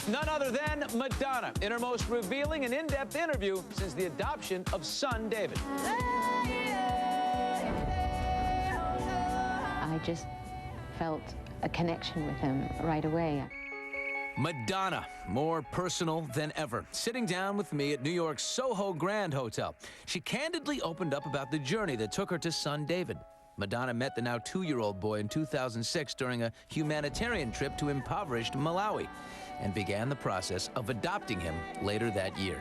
None other than Madonna in her most revealing and in-depth interview since the adoption of son David. I just felt a connection with him right away. Madonna, more personal than ever, sitting down with me at New York's Soho Grand Hotel. She candidly opened up about the journey that took her to son David. Madonna met the now 2-year-old boy in 2006 during a humanitarian trip to impoverished Malawi and began the process of adopting him later that year.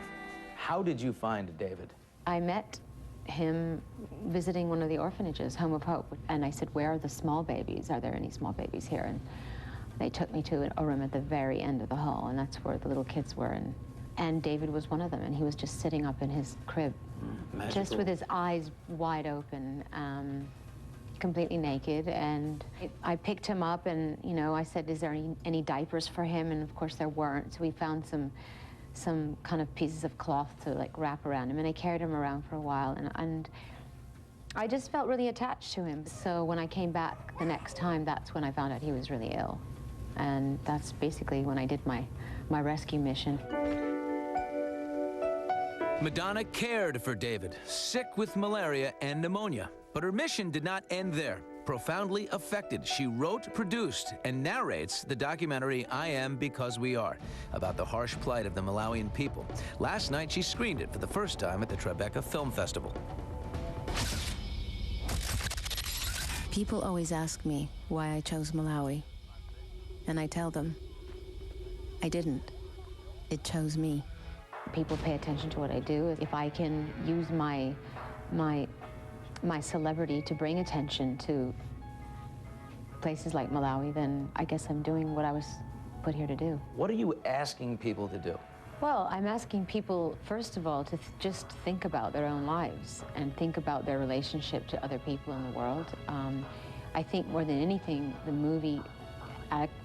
How did you find David? I met him visiting one of the orphanages, Home of Hope, and I said, "Where are the small babies? Are there any small babies here?" And they took me to a room at the very end of the hall, and that's where the little kids were. And David was one of them, and he was just sitting up in his crib, just with his eyes wide open, completely naked. And I picked him up, and I said, "Is there any diapers for him?" And of course there weren't. So we found some kind of pieces of cloth to wrap around him, and I carried him around for a while, and I just felt really attached to him. So when I came back the next time, that's when I found out he was really ill. And that's basically when I did my rescue mission. Madonna cared for David, sick with malaria and pneumonia. But her mission did not end there. Profoundly affected, she wrote, produced, and narrates the documentary I Am Because We Are, about the harsh plight of the Malawian people. Last night, she screened it for the first time at the Tribeca Film Festival. People always ask me why I chose Malawi. And I tell them, I didn't. It chose me. People pay attention to what I do. If I can use my celebrity to bring attention to places like Malawi, then I guess I'm doing what I was put here to do. What are you asking people to do? Well, I'm asking people, first of all, to just think about their own lives and think about their relationship to other people in the world. I think more than anything, the movie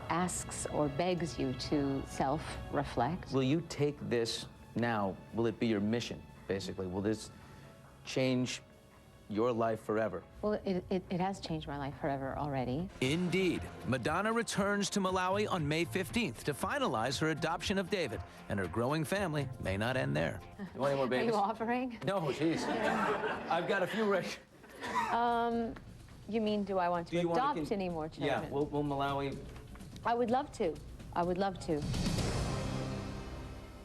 asks or begs you to self-reflect. Will you take this now? Will it be your mission, basically? Will this change your life forever? Well, it has changed my life forever already. Indeed. Madonna returns to Malawi on May 15th to finalize her adoption of David, and her growing family may not end there. You want any more babies? Are you offering? No, jeez. I've got a few rich. You mean, do I want to adopt any more children? Yeah, will Malawi... I would love to. I would love to.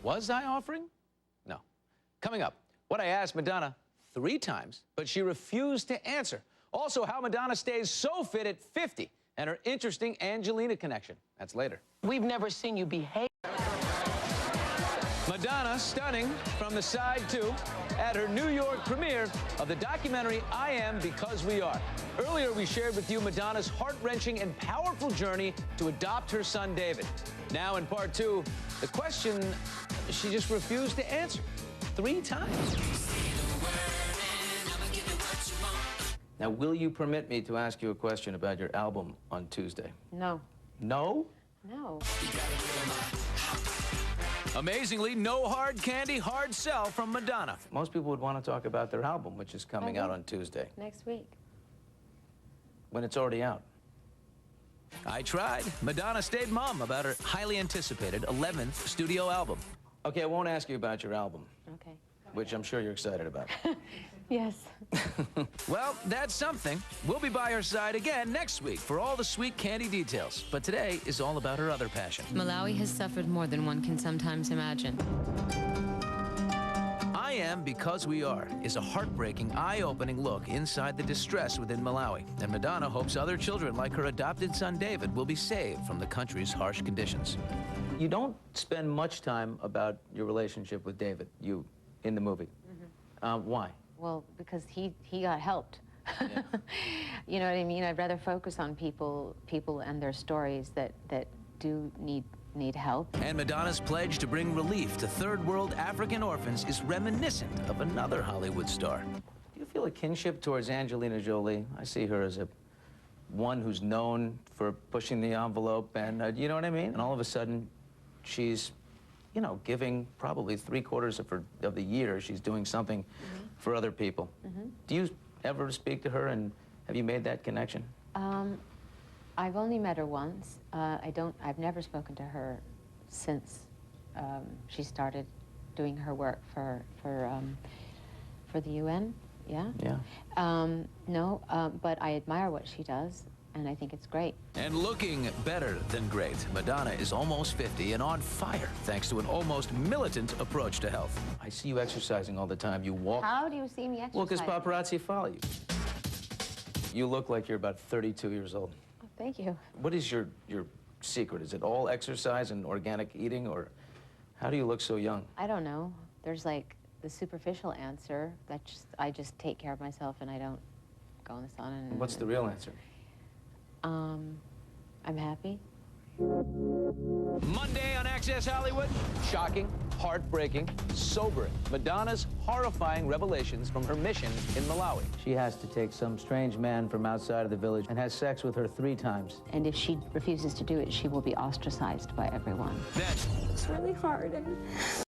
Was I offering? No. Coming up, what I asked Madonna 3 times, but she refused to answer. Also, how Madonna stays so fit at 50, and her interesting Angelina connection. That's later. We've never seen you behave. Madonna stunning from the side, too, at her New York premiere of the documentary I Am Because We Are. Earlier, we shared with you Madonna's heart-wrenching and powerful journey to adopt her son, David. Now, in part 2, the question she just refused to answer 3 times. Now, will you permit me to ask you a question about your album on Tuesday? No. No? No. Amazingly, no hard candy, hard sell from Madonna. Most people would want to talk about their album, which is coming out on Tuesday. Next week. When it's already out. I tried. Madonna stayed mum about her highly anticipated 11th studio album. Okay, I won't ask you about your album. Okay. Which I'm sure you're excited about. Yes. Well, that's something. We'll be by her side again next week for all the sweet candy details. But today is all about her other passion. Malawi has suffered more than one can sometimes imagine. I Am Because We Are is a heartbreaking, eye-opening look inside the distress within Malawi. And Madonna hopes other children like her adopted son David will be saved from the country's harsh conditions. You don't spend much time about your relationship with David, in the movie. Mm-hmm. Why? Well, because he got helped. Yeah. You know what I mean? I'd rather focus on people and their stories that do need help. And Madonna's pledge to bring relief to third world African orphans is reminiscent of another Hollywood star. Do you feel a kinship towards Angelina Jolie? I see her as one who's known for pushing the envelope, and you know what I mean? And all of a sudden, she's, giving probably 3/4 of the year, she's doing something for other people. Do you ever speak to her, and have you made that connection? I've only met her once. I've never spoken to her since she started doing her work for the UN. Yeah. Yeah. No, but I admire what she does, and I think it's great. And looking better than great, Madonna is almost 50 and on fire thanks to an almost militant approach to health. I see you exercising all the time. You walk. How do you see me exercising? Well, because paparazzi follow you. You look like you're about 32 years old. Oh, thank you. What is your secret? Is it all exercise and organic eating, or how do you look so young? I don't know. There's like the superficial answer that I just take care of myself and I don't go in the sun. And What's the real answer? I'm happy. Monday on Access Hollywood. Shocking, heartbreaking, sobering. Madonna's horrifying revelations from her mission in Malawi. She has to take some strange man from outside of the village and has sex with her 3 times. And if she refuses to do it, she will be ostracized by everyone. Then, It's really hard, and